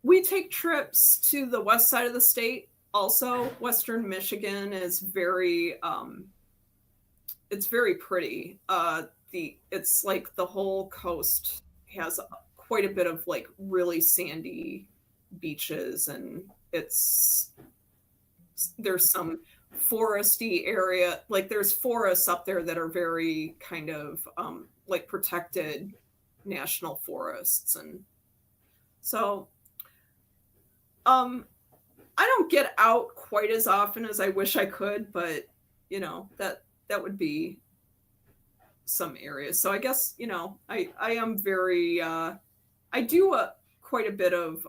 We take trips to the west side of the state. Also, Western Michigan is it's very pretty. It's like the whole coast has quite a bit of like really sandy beaches, and it's there's some foresty area, like there's forests up there that are very kind of like protected national forests, and so um I don't get out quite as often as I wish I could, but that would be some areas. So I guess, I am very I do quite a bit of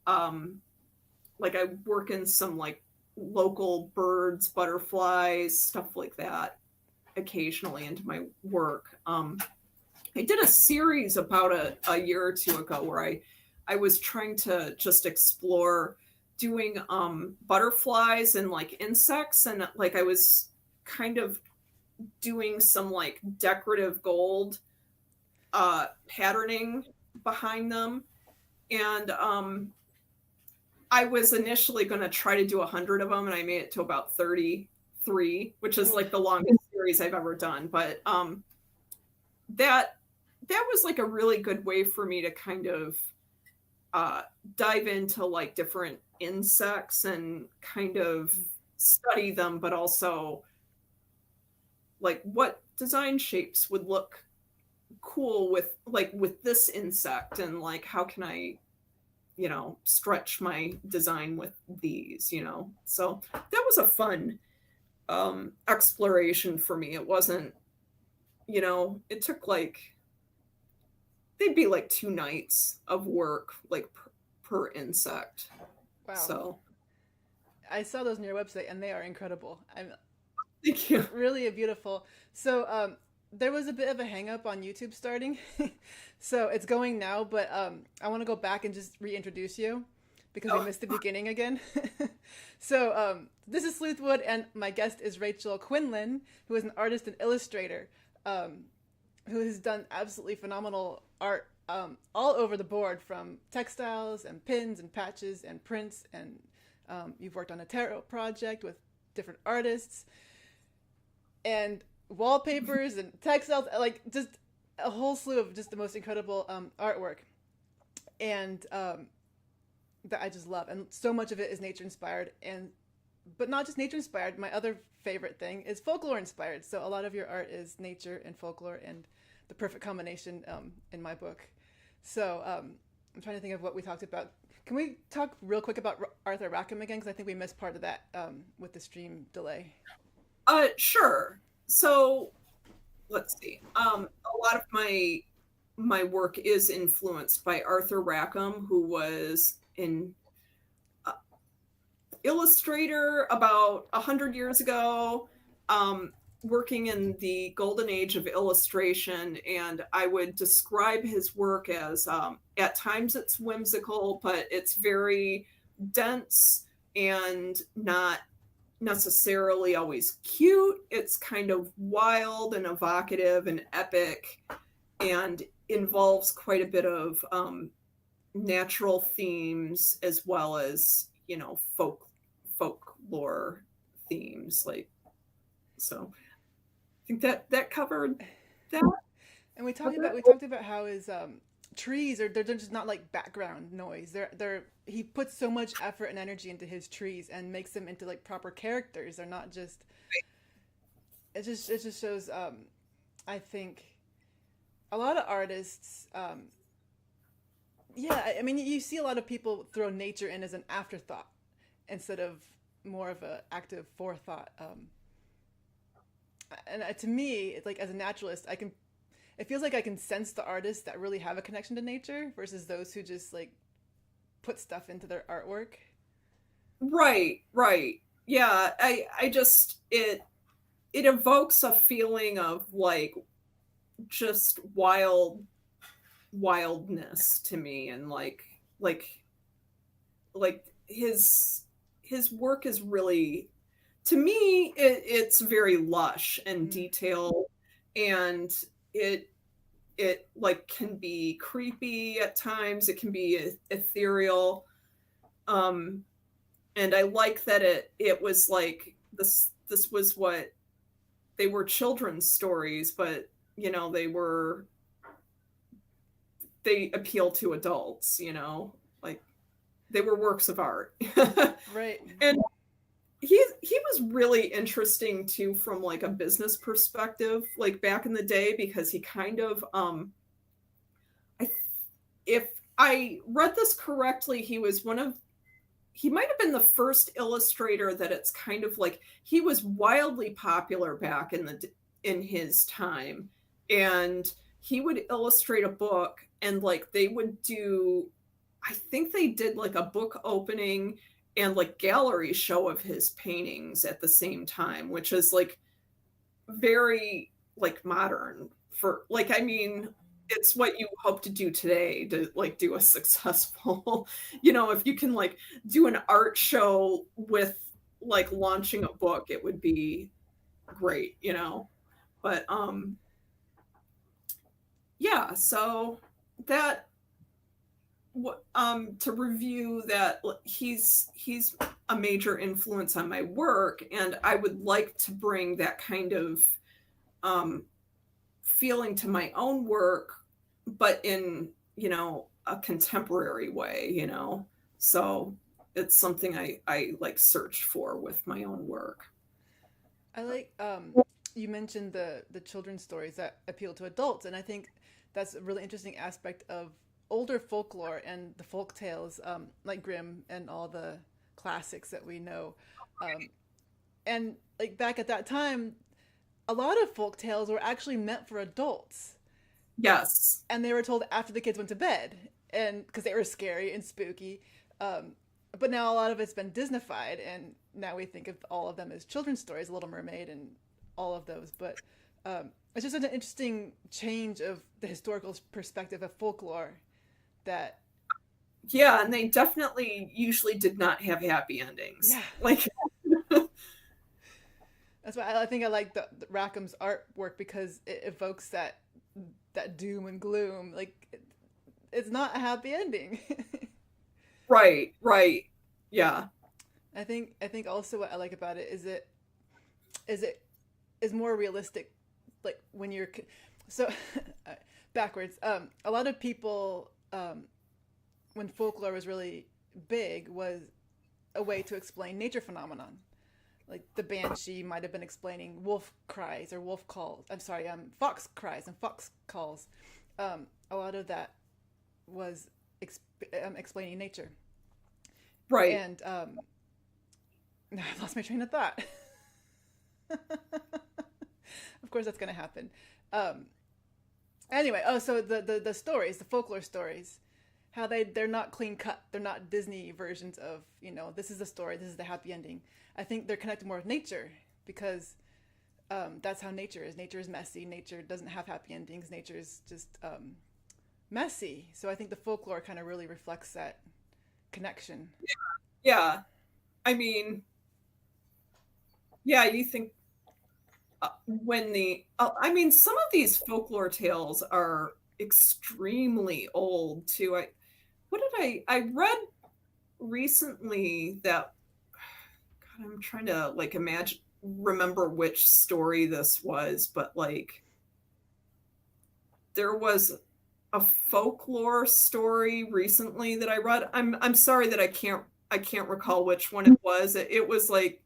um like I work in some like local birds, butterflies, stuff like that occasionally into my work. I did a series about a year or two ago where I was trying to just explore doing butterflies and like insects, and like I was kind of doing some like decorative gold patterning behind them. And I was initially going to try to do 100 of them, and I made it to about 33, which is like the longest series I've ever done. But that that was like a really good way for me to kind of dive into like different insects and kind of study them, but also like what design shapes would look cool with this insect, and like how can I stretch my design with these. So that was a fun exploration for me. It wasn't, it took like they'd be like 2 nights of work, like per insect. Wow. So I saw those on your website and they are incredible. I'm thank you. really beautiful. So there was a bit of a hang up on YouTube starting. So it's going now, but I want to go back and just reintroduce you because we Oh, missed the beginning again. So this is Sleuthwood, and my guest is Rachel Quinlan, who is an artist and illustrator who has done absolutely phenomenal art all over the board, from textiles and pins and patches and prints, and you've worked on a tarot project with different artists and wallpapers and textiles, like just a whole slew of just the most incredible artwork, and that I just love. And so much of it is nature inspired, and but not just nature inspired. My other favorite thing is folklore inspired. So a lot of your art is nature and folklore, and the perfect combination in my book. So I'm trying to think of what we talked about. Can we talk real quick about Arthur Rackham again? Because I think we missed part of that with the stream delay. sure. So let's see. A lot of my work is influenced by Arthur Rackham, who was an illustrator about 100 years ago, working in the golden age of illustration. And I would describe his work as at times it's whimsical, but it's very dense and not necessarily always cute. It's kind of wild and evocative and epic, and involves quite a bit of natural themes as well as folklore themes. Like, so I think that covered that. And we talked Was about it? we talked about how his trees are they're just not like background noise. They're he puts so much effort and energy into his trees and makes them into like proper characters. They're not just it just shows I think a lot of artists yeah, I mean you see a lot of people throw nature in as an afterthought instead of more of a active forethought. And to me, it's like as a naturalist, I can it feels like I can sense the artists that really have a connection to nature versus those who just like put stuff into their artwork. Right, right. Yeah, I just it evokes a feeling of like just wildness to me, and like his work is really, to me, it's very lush and Mm. detailed, and it it like can be creepy at times, it can be ethereal. Um, and I like that it was like this was what they were children's stories, but you know, they appeal to adults, you know, like they were works of art. Right. And he was really interesting too from like a business perspective, like back in the day, because he kind of I if I read this correctly, he might have been the first illustrator that it's kind of like he was wildly popular back in his time, and he would illustrate a book and like they would do, I think they did like a book opening and like gallery show of his paintings at the same time, which is like very like modern for like, I mean, it's what you hope to do today to like do a successful, you know, if you can like do an art show with like launching a book, it would be great, you know. But yeah, so that to review that, he's a major influence on my work, and I would like to bring that kind of um feeling to my own work, but in, you know, a contemporary way, you know. So it's something I like searched for with my own work. I like you mentioned the children's stories that appeal to adults, and I think that's a really interesting aspect of older folklore and the folk tales, like Grimm and all the classics that we know. Um, and like back at that time, a lot of folk tales were actually meant for adults, Yes. and they were told after the kids went to bed, and because they were scary and spooky. Um, but now a lot of it's been Disneyfied, and now we think of all of them as children's stories, Little Mermaid and all of those. But it's just an interesting change of the historical perspective of folklore that, Yeah, and they definitely usually did not have happy endings. yeah, Like that's why I think I like the Rackham's artwork, because it evokes that doom and gloom. Like it's not a happy ending. right, right. Yeah. I think also what I like about it is it is more realistic. Like when you're so backwards. A lot of people, when folklore was really big, was a way to explain nature phenomenon. Like the banshee might have been explaining wolf cries or wolf calls. I'm sorry, fox cries and fox calls. A lot of that was explaining nature. Right. And now I've lost my train of thought. Of course, that's going to happen. Um, anyway, so the stories, the folklore stories, how they're not clean cut. They're not Disney versions of, this is the story, this is the happy ending. I think they're connected more with nature, because that's how nature is. Nature is messy. Nature doesn't have happy endings. Nature is just messy. So I think the folklore kind of really reflects that connection. Yeah. I mean, yeah, you think I mean, some of these folklore tales are extremely old too. What did I read recently that, God, I'm trying to like remember which story this was, but like there was a folklore story recently that I read. I'm sorry that I can't recall which one it was. It was like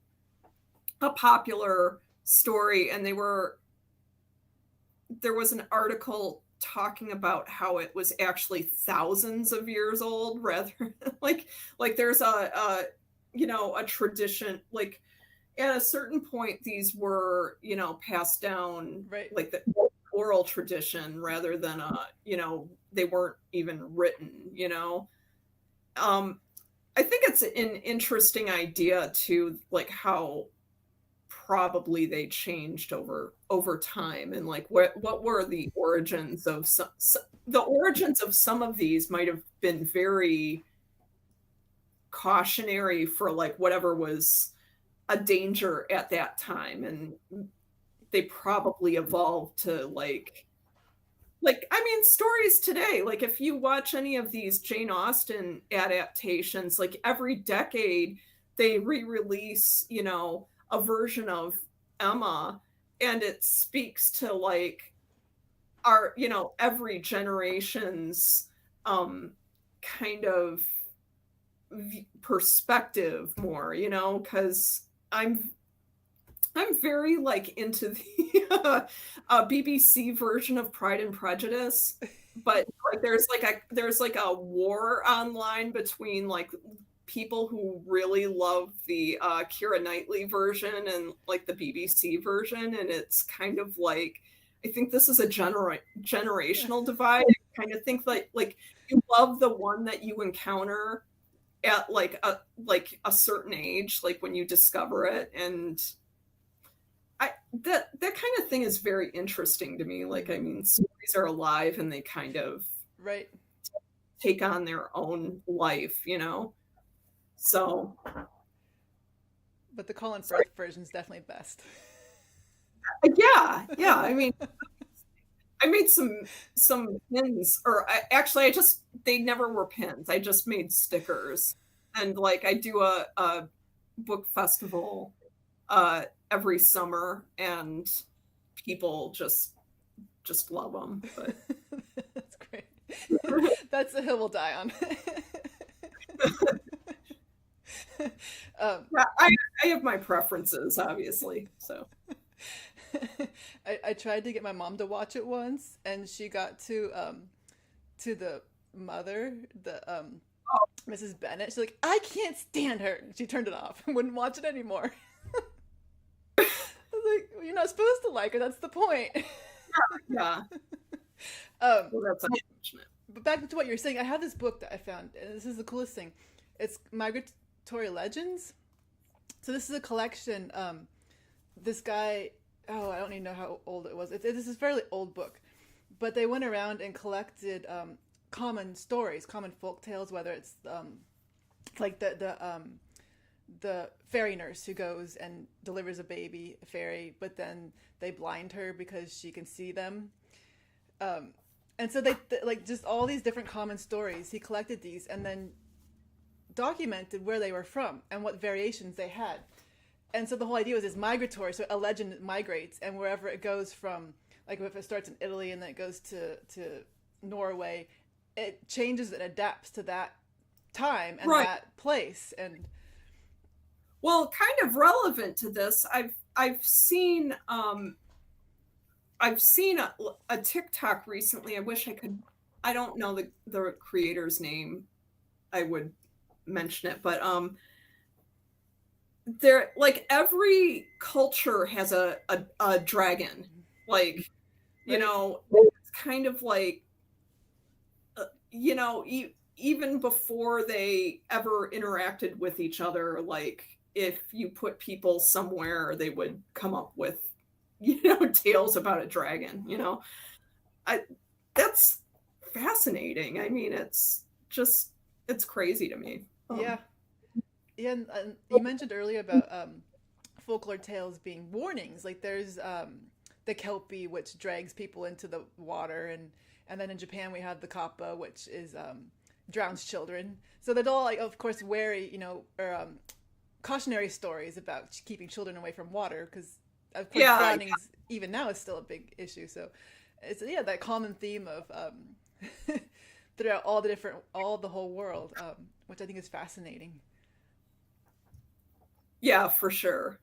a popular story, and there was an article talking about how it was actually thousands of years old, rather like there's a tradition, like at a certain point these were, passed down Right. like the oral tradition, rather than they weren't even written, um I think it's an interesting idea too, like how probably they changed over time, and like what were the origins of the origins of some of these might have been very cautionary for like whatever was a danger at that time, and they probably evolved to like, like, I mean, stories today, like if you watch any of these Jane Austen adaptations, like every decade they re-release, a version of Emma, and it speaks to like our, every generation's um kind of perspective more, because I'm very like into the BBC version of Pride and Prejudice, but like there's like a war online between like people who really love the Keira Knightley version and like the BBC version, and it's kind of like I think this is a generational divide. I kind of think like you love the one that you encounter at like a certain age, like when you discover it, and that kind of thing is very interesting to me. Like, I mean, stories are alive and they kind of Right. take on their own life. So, But the Colin sorry. Firth version is definitely best. Yeah, yeah. I mean, I made some pins, or actually, I just they never were pins. I just made stickers, and like I do a book festival every summer, and people just love them. But That's great. That's a hill we'll die on. um, yeah, I have my preferences, obviously. So I tried to get my mom to watch it once, and she got to the mother, the Mrs. Bennett. She's like, I can't stand her. She turned it off and wouldn't watch it anymore. I was like, well, you're not supposed to like her. That's the point. yeah, um, well, that's unfortunate. but back to what you were saying, I have this book that I found, and this is the coolest thing. It's Migratory Legends. So this is a collection. This guy, oh, I don't even know how old it was. This is a fairly old book, but they went around and collected common stories, common folk tales, whether it's like the fairy nurse who goes and delivers a baby, a fairy, but then they blind her because she can see them. And so they like just all these different common stories. He collected these and then documented where they were from and what variations they had. And so the whole idea was it's migratory, so a legend migrates, and wherever it goes from, like if it starts in Italy and then it goes to Norway, it changes and adapts to that time and Right. that place. And Well, kind of relevant to this, I've seen a TikTok recently. I wish I could. I don't know the creator's name. I would mention it, but there like every culture has a dragon. Like, right, it's kind of like even before they ever interacted with each other, like if you put people somewhere, they would come up with tales about a dragon. I That's fascinating. I mean, it's crazy to me. yeah, yeah. And you mentioned earlier about folklore tales being warnings. Like there's the Kelpie, which drags people into the water, and then in Japan we have the Kappa, which is drowns children. So they're all like, of course, wary, or cautionary stories about keeping children away from water, because of course Yeah, drowning is, even now, is still a big issue. So it's that common theme of throughout all the whole world, which I think is fascinating. yeah, for sure.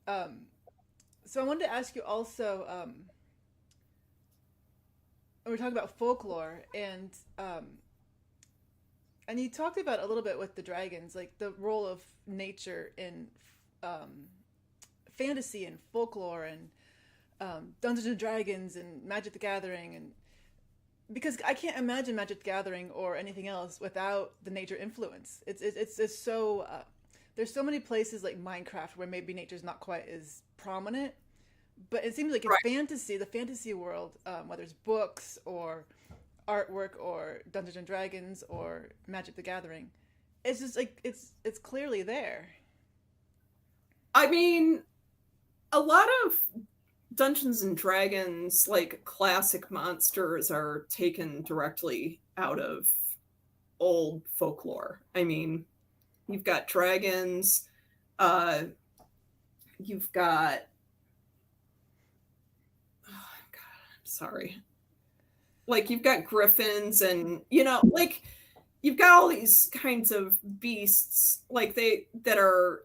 Um, so I wanted to ask you also. We're talking about folklore, and you talked about a little bit with the dragons, like the role of nature in um, fantasy and folklore and Dungeons and Dragons and Magic the Gathering, and because I can't imagine Magic the Gathering or anything else without the nature influence. It's so there's so many places like Minecraft where maybe nature's not quite as prominent, but it seems like in Right. fantasy, the fantasy world, whether it's books or artwork or Dungeons and Dragons or Magic the Gathering, it's just like it's clearly there. I mean, a lot of Dungeons and Dragons, like classic monsters, are taken directly out of old folklore. I mean, you've got dragons, uh, you've got, oh God, I'm sorry, like you've got griffins, and like you've got all these kinds of beasts, like they that are,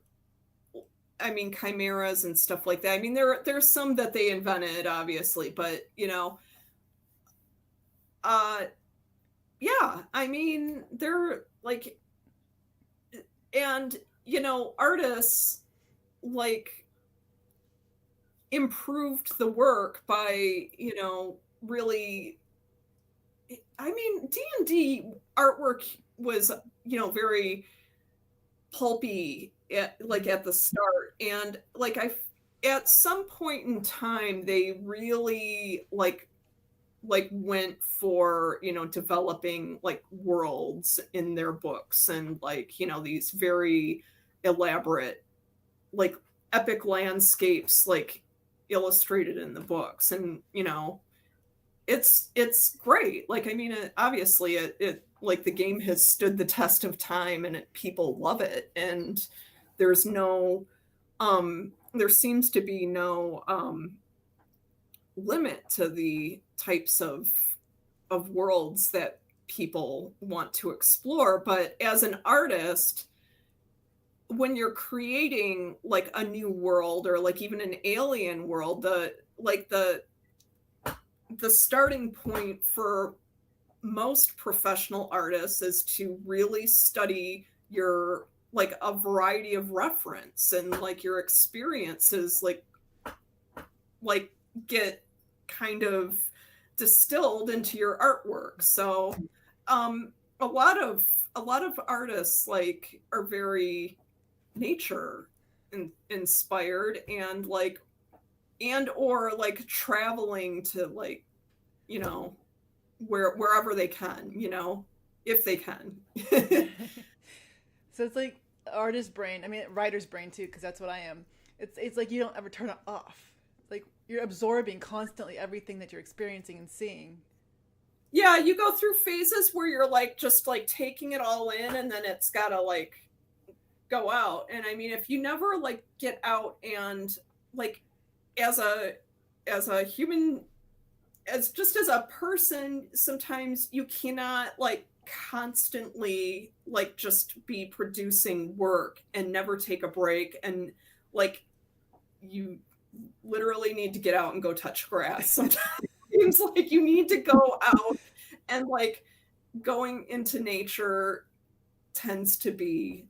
I mean, chimeras and stuff like that. I mean, there's some that they invented, obviously, but uh, yeah, I mean, they're like, and artists like improved the work by really. I mean, D&D artwork was very pulpy at the start, and like I at some point in time they really went for developing like worlds in their books, and like these very elaborate like epic landscapes like illustrated in the books, and it's great. Like I mean, obviously it like the game has stood the test of time, and people love it, and there's no there seems to be no limit to the types of worlds that people want to explore. But as an artist, when you're creating like a new world or like even an alien world, the starting point for most professional artists is to really study your like a variety of reference, and like your experiences like get kind of distilled into your artwork. So um a lot of artists like are very nature inspired, and like and or like traveling to like you know wherever they can, if they can. So it's like artist brain. I mean, writer's brain too, because that's what I am. It's like you don't ever turn it off. Like you're absorbing constantly everything that you're experiencing and seeing. Yeah, you go through phases where you're like just like taking it all in, and then it's gotta like go out. And I mean, if you never like get out and like as a human, as just as a person, sometimes you cannot like constantly like just be producing work and never take a break, and like you literally need to get out and go touch grass sometimes. Seems like you need to go out, and like going into nature tends to be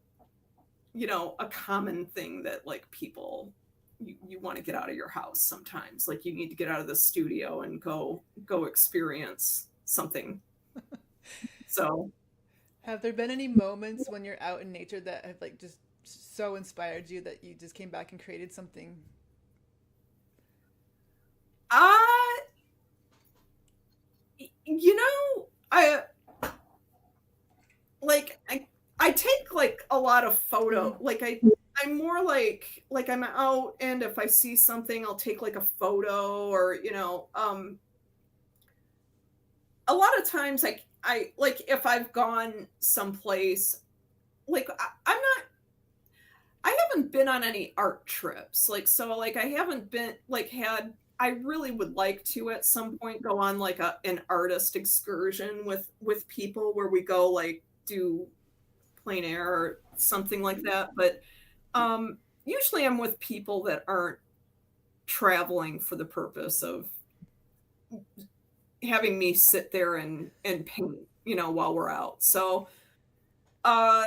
a common thing that like people, you want to get out of your house sometimes, like you need to get out of the studio and go experience something. So Have there been any moments when you're out in nature that have like just so inspired you that you just came back and created something? I you know I like I take like a lot of photo, like I'm more like I'm out, and if I see something I'll take like a photo, or a lot of times I like if I've gone someplace, like I'm not, I haven't been on any art trips, like so like I haven't been like had, I really would like to at some point go on like an artist excursion with people where we go like do plein air or something like that. But usually I'm with people that aren't traveling for the purpose of having me sit there and paint, while we're out. So uh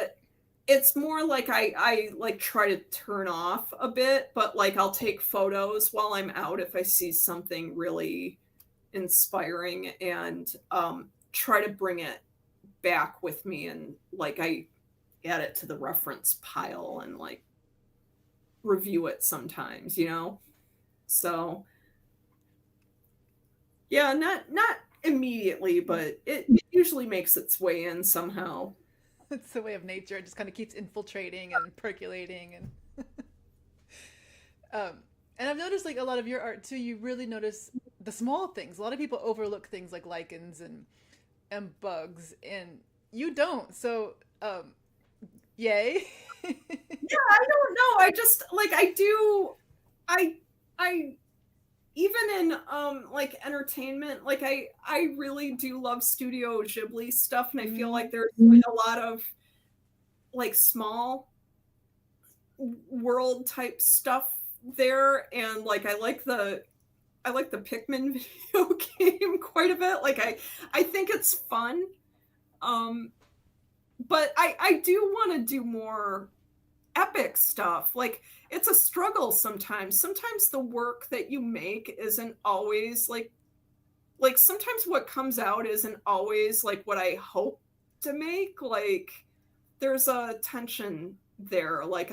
it's more like I like try to turn off a bit, but like I'll take photos while I'm out if I see something really inspiring, and try to bring it back with me, and like I add it to the reference pile and like review it sometimes, So yeah, not immediately, but it usually makes its way in somehow. It's the way of nature. It just kind of keeps infiltrating and percolating, and um, And I've noticed like a lot of your art too, you really notice the small things. A lot of people overlook things like lichens and bugs, and you don't. So, yay. Yeah, I don't know. I just like I do I even in like entertainment, like I really do love Studio Ghibli stuff, and I feel like there's like a lot of like small world type stuff there, and like I like the Pikmin video game quite a bit. Like I think it's fun. Um but I do want to do more epic stuff. Like it's a struggle sometimes. Sometimes the work that you make isn't always like sometimes what comes out isn't always like what I hope to make. Like there's a tension there. Like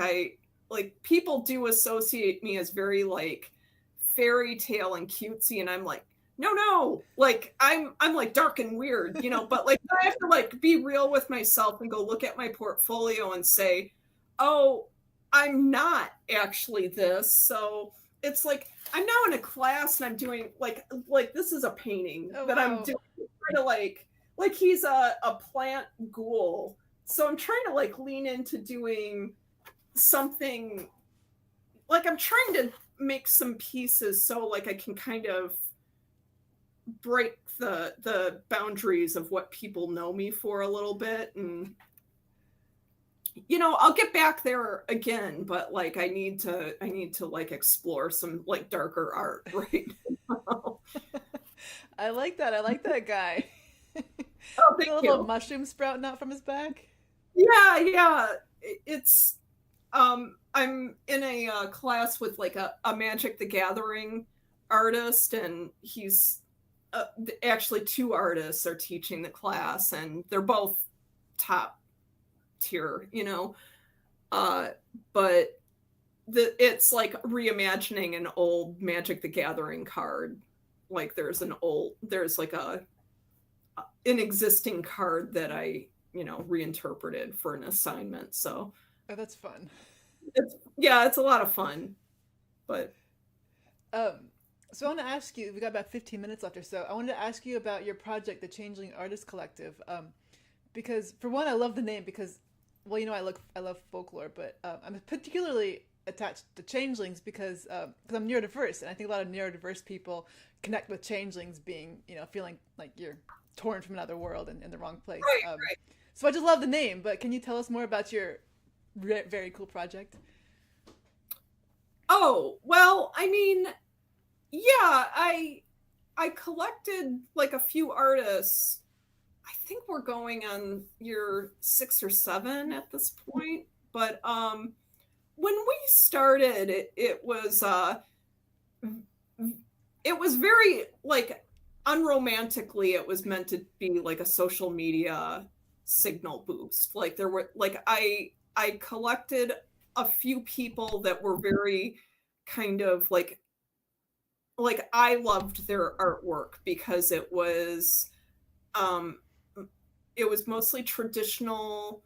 people do associate me as very like fairy tale and cutesy, and I'm like, no, like I'm like dark and weird, you know, but like I have to like be real with myself and go look at my portfolio and say, oh, I'm not actually this. So it's like I'm now in a class and I'm doing like this is a painting Oh that I'm wow. doing trying to like he's a plant ghoul. So I'm trying to like lean into doing something like I'm trying to make some pieces so like I can kind of break the boundaries of what people know me for a little bit, and you know I'll get back there again, but like I need to like explore some like darker art right now. I like that. I like that guy. Oh, The thank little you. mushroom sprouting out from his back. Yeah, it's I'm in a class with like a Magic the Gathering artist, and he's actually two artists are teaching the class, and they're both top tier, you know. Uh, but it's like reimagining an old Magic the Gathering card. Like there's like a an existing card that I you know reinterpreted for an assignment. So Oh, that's fun. it's yeah, it's a lot of fun. But Um, so I want to ask you. We got about 15 minutes left or so. I wanted to ask you about your project, the Changeling Artist Collective. Because for one, I love the name because, well, you know, I love folklore, but I'm particularly attached to changelings because I'm neurodiverse, and I think a lot of neurodiverse people connect with changelings being, you know, feeling like you're torn from another world and in the wrong place. right. So I just love the name. But can you tell us more about your very cool project? Oh, well, I mean, yeah, I collected like a few artists. I think we're going on year 6 or 7 at this point, but when we started it was very like unromantically it was meant to be like a social media signal boost. Like there were like I collected a few people that were very kind of like I loved their artwork because um it was mostly traditional,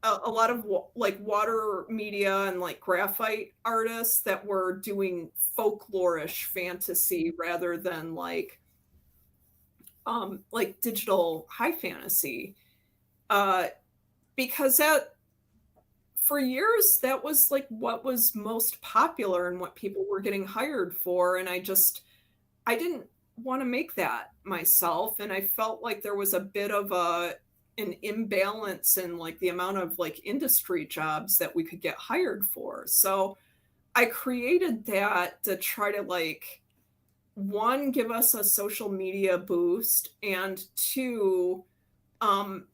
a lot of like water media and like graphite artists that were doing folklorish fantasy rather than like digital high fantasy, uh because that for years that was like what was most popular and what people were getting hired for, and I didn't want to make that myself, and I felt like there was a bit of a an imbalance in like the amount of like industry jobs that we could get hired for. So I created that to try to like one give us a social media boost, and two um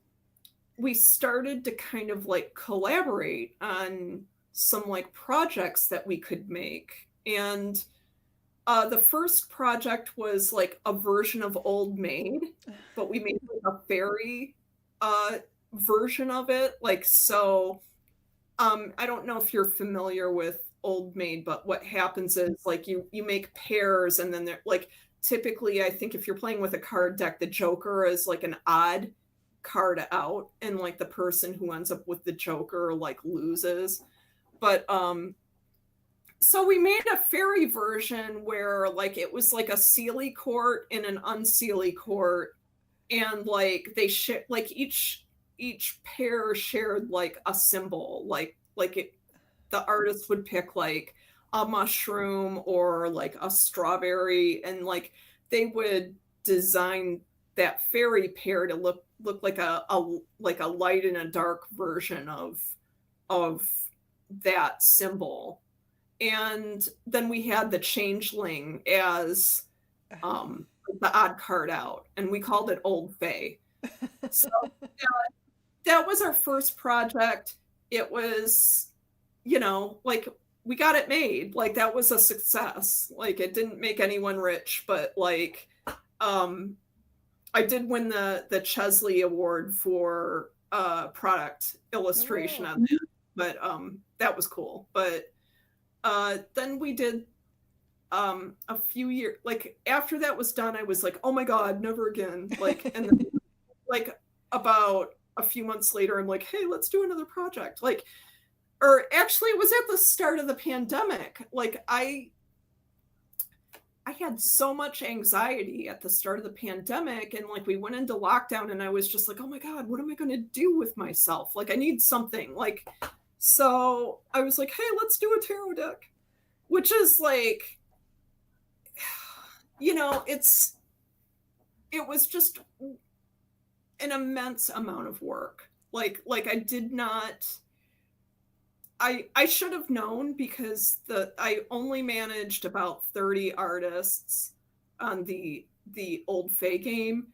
we started to kind of like collaborate on some like projects that we could make. And the first project was like a version of Old Maid, but we made like a fairy uh, version of it. Like, so I don't know if you're familiar with Old Maid, but what happens is like you make pairs, and then they're like typically I think if you're playing with a card deck, the Joker is like an odd card out, and like the person who ends up with the Joker like loses. But So we made a fairy version where like it was like a Sealy court and an unseelie court, and like like each pair shared like a symbol, the artist would pick like a mushroom or like a strawberry, and like they would design that fairy pair to look like a light and a dark version of that symbol. And then we had the changeling as the odd card out, and we called it Old Faye. So that was our first project. It was, like we got it made. Like that was a success. Like it didn't make anyone rich, but like um I did win the Chesley Award for product illustration Oh, on that. But that was cool. But then we did a few years, like after that was done, I was like, oh my god, never again. Like, and then, like about a few months later, I'm like, hey, let's do another project. Like, or actually it was at the start of the pandemic. Like I had so much anxiety at the start of the pandemic, and like we went into lockdown, and I was just like, oh my god, what am I going to do with myself? Like I need something. Like, so I was like, hey, let's do a tarot deck, which is like, it was just an immense amount of work. Like I did not, I should have known, because I only managed about 30 artists on the Old Fae game,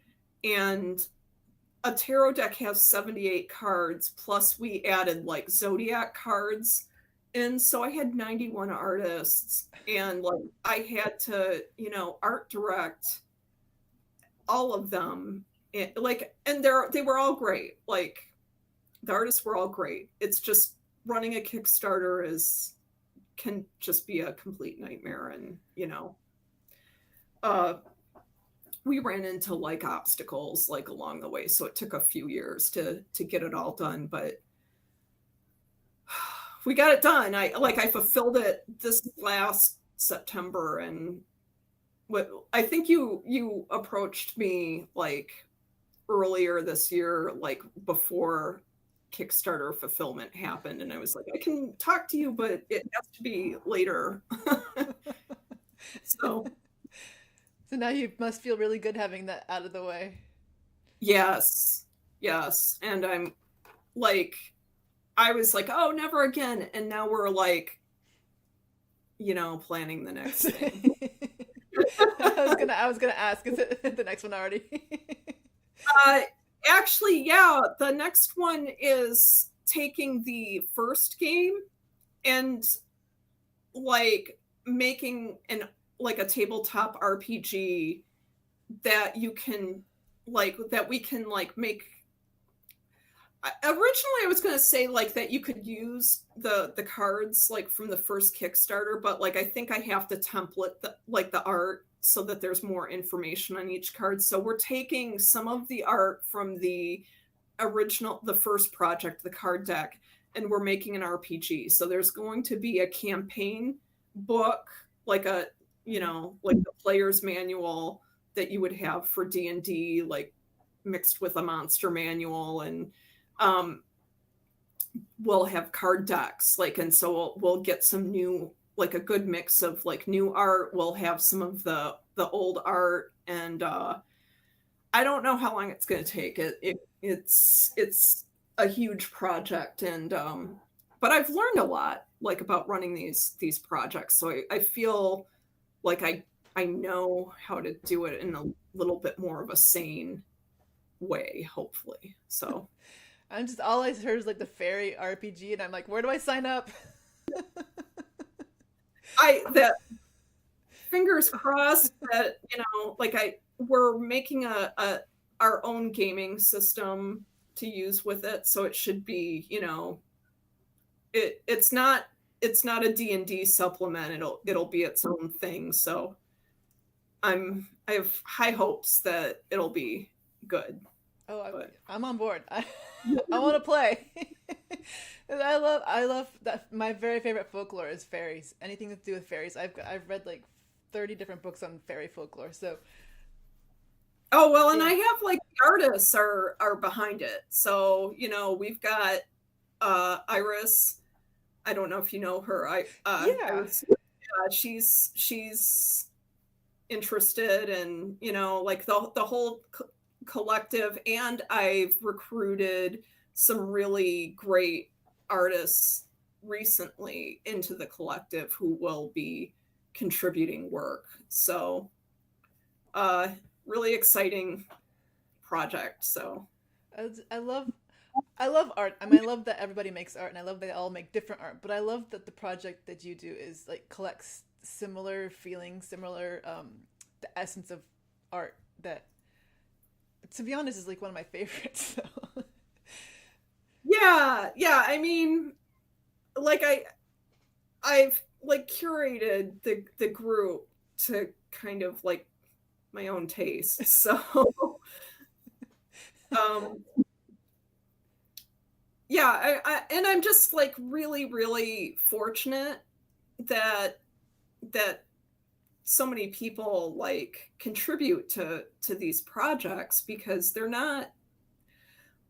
and a tarot deck has 78 cards, plus we added like zodiac cards. And so I had 91 artists, and like I had to, art direct all of them. And they were all great. Like the artists were all great. It's just running a Kickstarter can just be a complete nightmare. And uh we ran into like obstacles like along the way, so it took a few years to get it all done, but we got it done. I fulfilled it this last September. And what I think you approached me like earlier this year, like before Kickstarter fulfillment happened, and I was like, I can talk to you, but it has to be later. So so now you must feel really good having that out of the way. yes, yes, and like I was like, oh, never again, and now we're like, planning the next thing. I was gonna ask, is it the next one already? Uh, Actually, yeah, the next one is taking the first game and like making a tabletop RPG that you can that we can like make. Originally I was going to say like that you could use the cards like from the first Kickstarter, but like I think I have to template the art so that there's more information on each card. So we're taking some of the art from the first project, the card deck, and we're making an RPG. So there's going to be a campaign book, like like the player's manual that you would have for D&D, like mixed with a monster manual. And um we'll have card decks, like, and so we'll get some new, like a good mix of like new art. We'll have some of the old art. And I don't know how long it's going to take. It's a huge project. And but I've learned a lot like about running these projects, so I feel like I know how to do it in a little bit more of a sane way, hopefully. So I'm just all I heard is like the fairy RPG, and I'm like, where do I sign up? that fingers crossed that like we're making a our own gaming system to use with it, so it should be, it's not a D&D supplement. It'll be its own thing. So I have high hopes that it'll be good. Oh, But I'm on board. I want to play. I love that. My very favorite folklore is fairies. Anything to do with fairies. I've read like 30 different books on fairy folklore. So Oh well, and yeah, I have like the artists are behind it. So, we've got Iris. I don't know if you know her. yeah, Iris, she's interested in, like the whole collective, and I've recruited some really great artists recently into the collective who will be contributing work. So, uh really exciting project. So, I love I love art. I mean, I love that everybody makes art, and I love they all make different art. But I love that the project that you do is like collects similar feelings, similar the essence of art. That, to be honest, is like one of my favorites. So. yeah, yeah, I mean, like I've like curated the group to kind of like my own taste. So, um yeah, and I'm just like really really fortunate that that so many people like contribute to these projects, because they're not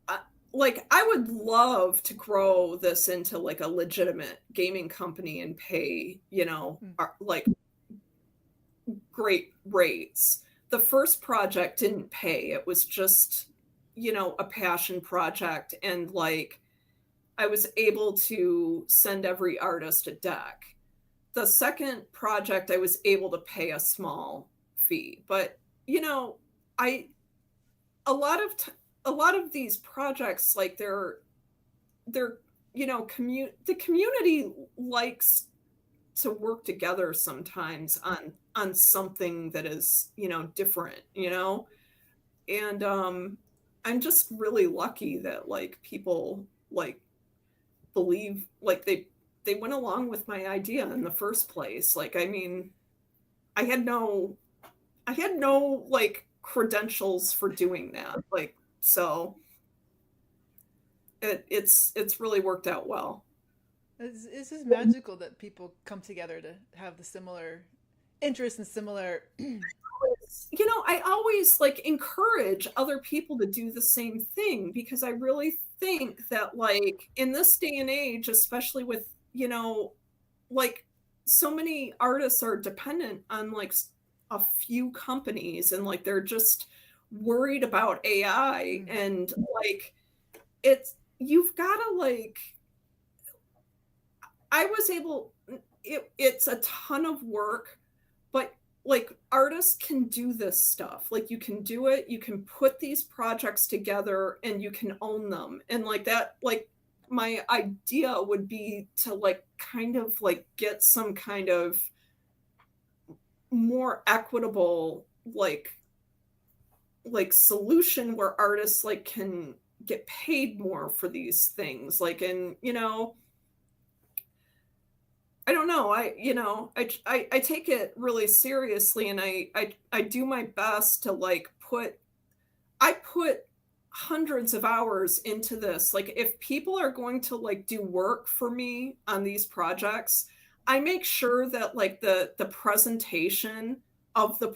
uh, like, I would love to grow this into like a legitimate gaming company and pay, Mm, like great rates. The first project didn't pay. It was just, a passion project, and like I was able to send every artist a deck. The second project I was able to pay a small fee, but I a lot of a lot of these projects, like they're the community likes to work together sometimes on something that is, different, and I'm just really lucky that like people like believe, like they went along with my idea in the first place. Like, I mean, I had no I had no like credentials for doing that. Like, so it's really worked out well. it's just magical that people come together to have the similar interests and similar. I always like encourage other people to do the same thing, because I really think that like in this day and age, especially with, like so many artists are dependent on like a few companies, and like they're just worried about AI, Mm, and like it's you've got to like I was able it's a ton of work, but like artists can do this stuff. Like you can do it, you can put these projects together and you can own them. And like that, like my idea would be to like kind of like get some kind of more equitable like solution where artists like can get paid more for these things. Like, and I don't know. I take it really seriously, and I do my best to like I put hundreds of hours into this. Like, if people are going to like do work for me on these projects, I make sure that like the presentation of the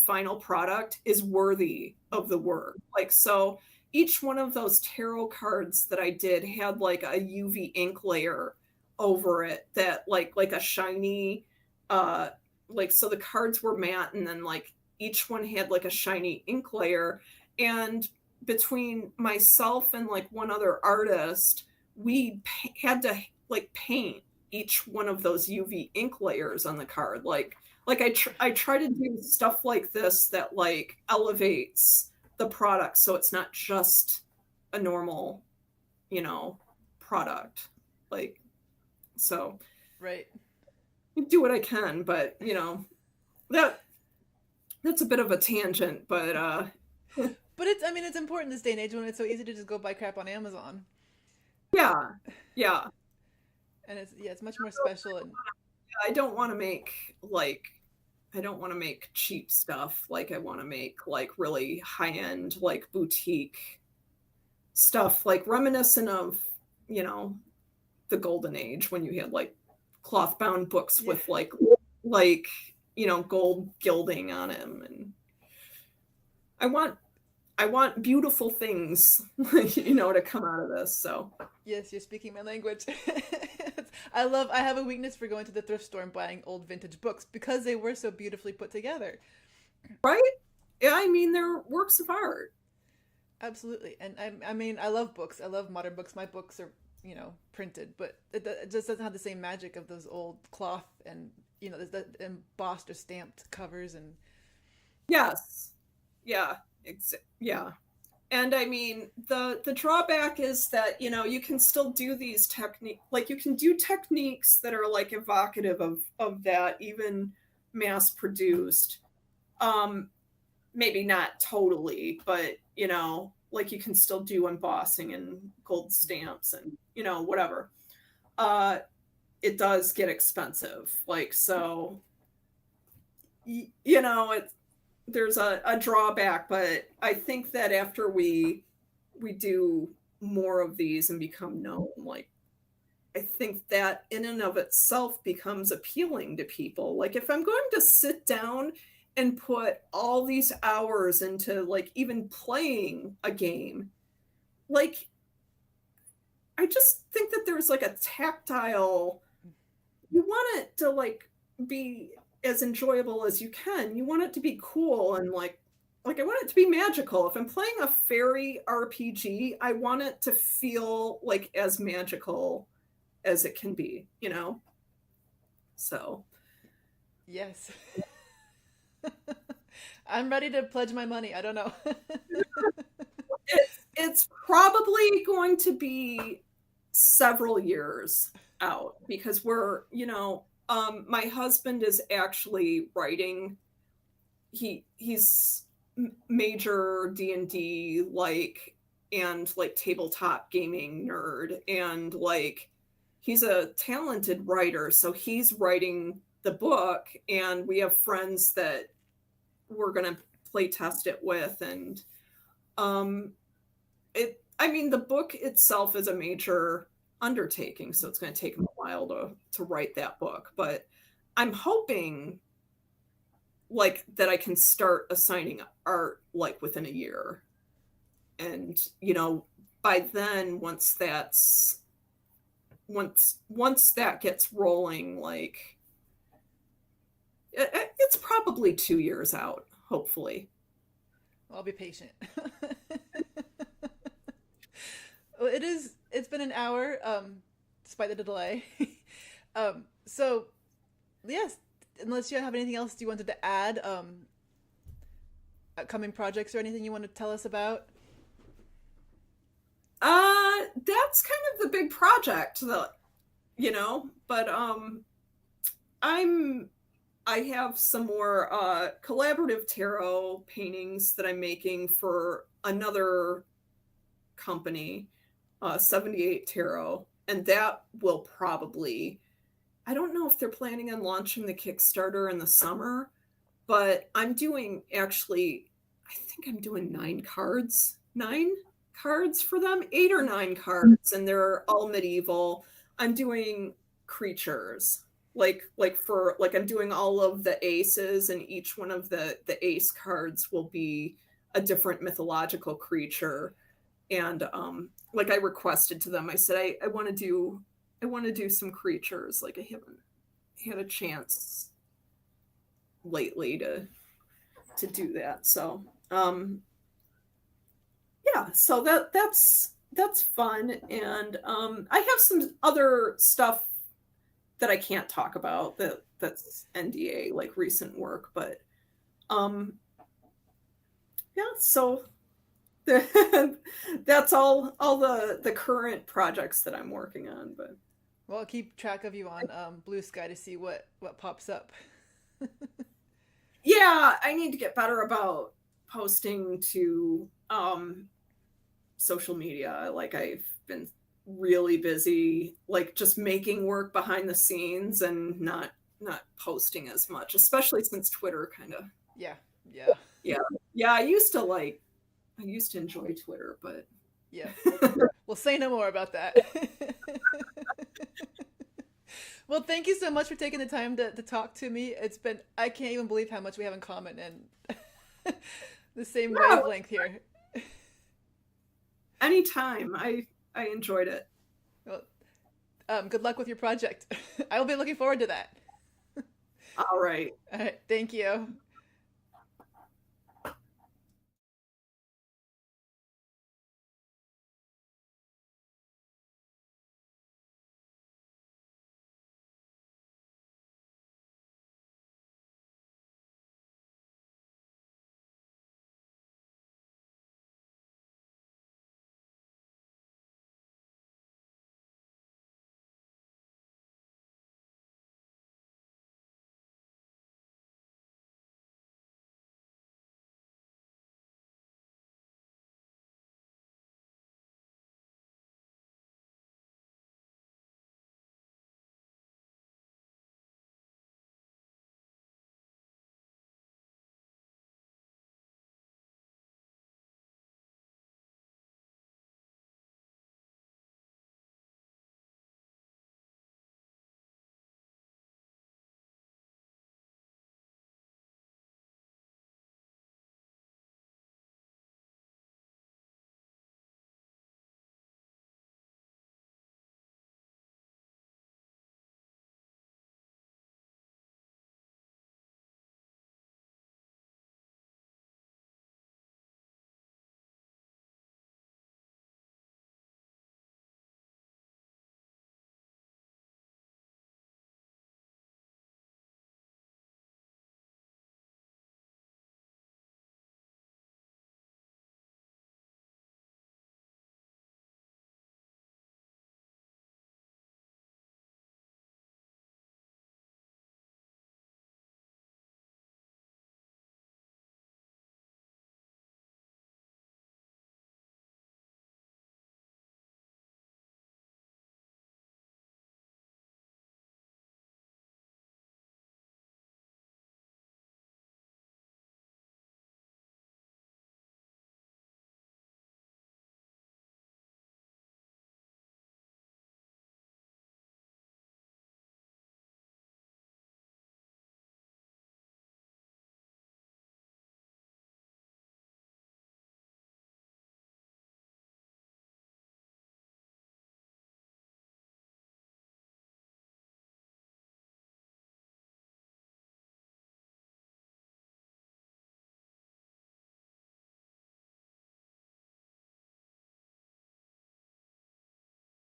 final product is worthy of the work. Like, so each one of those tarot cards that I did had like a UV ink layer over it, that like a shiny uh like, so the cards were matte, and then like each one had like a shiny ink layer. And between myself and like one other artist, we had to like paint each one of those UV ink layers on the card. Like I try to do stuff like this that like elevates the product, so it's not just a normal, you know, product. Like, so right. I do what I can, but that that's a bit of a tangent, but But it's, I mean, it's important this day and age when it's so easy to just go buy crap on Amazon, yeah. Yeah. and it's, yeah, it's much more special. And I don't want to make like I don't want to make cheap stuff. Like, I want to make like really high-end like boutique stuff, like reminiscent of, you know, the golden age when you had like cloth bound books Yeah. with like gold gilding on them. And I want I want beautiful things, to come out of this. So Yes, you're speaking my language. I have a weakness for going to the thrift store and buying old vintage books because they were so beautifully put together. right, yeah, I mean they're works of art. Absolutely. And I mean, I love books. I love modern books. My books are, printed, but it just doesn't have the same magic of those old cloth and, the embossed or stamped covers. And Yes, yeah, yeah. And I mean, the drawback is that you can still do these technique, like you can do techniques that are like evocative of that, even mass produced. Um, Maybe not totally, but like you can still do embossing and gold stamps and whatever. Uh, it does get expensive, like so. It there's a drawback, but I think that after we do more of these and become known, like I think that in and of itself becomes appealing to people. Like if I'm going to sit down and put all these hours into like even playing a game, like I just think that there's like a tactile, you want it to like be as enjoyable as you can. You want it to be cool and like I want it to be magical. If I'm playing a fairy RPG, I want it to feel like as magical as it can be. So yes, I'm ready to pledge my money. I don't know. it's probably going to be several years out because my husband is actually writing. He's major D&D and like tabletop gaming nerd, and like he's a talented writer, so he's writing the book, and we have friends that we're going to play test it with. And um I mean the book itself is a major undertaking, so it's going to take him a while to write that book, but I'm hoping like that I can start assigning art like within a year. And by then once that gets rolling, like it's probably 2 years out, hopefully. I'll be patient. Well, it's been an hour, despite the delay. So yes, unless you have anything else you wanted to add, upcoming projects or anything you want to tell us about. That's kind of the big project that but I'm I have some more collaborative tarot paintings that I'm making for another company, 78 Tarot, and that will probably, I don't know if they're planning on launching the Kickstarter in the summer, but I'm doing actually, I think I'm doing 9 cards for them, 8 or 9 cards, and they're all medieval. I'm doing creatures, like I'm doing all of the aces, and each one of the ace cards will be a different mythological creature. And like I requested to them, I said I want to do some creatures. Like I haven't had a chance lately to do that. So yeah, so that's fun. And I have some other stuff that I can't talk about that's NDA, like recent work, but um yeah, so that's all the current projects that I'm working on. But Well, I'll keep track of you on Blue Sky to see what pops up. yeah, I need to get better about posting to social media. Like I've been really busy, like just making work behind the scenes and not posting as much, especially since Twitter kind of. Yeah, yeah, Yeah, yeah. I used to enjoy Twitter, but yeah. We'll say no more about that. Well, thank you so much for taking the time to talk to me. It's been, I can't even believe how much we have in common and the same No, wavelength here. anytime. I enjoyed it. Well, good luck with your project. I will be looking forward to that. All right. All right, thank you.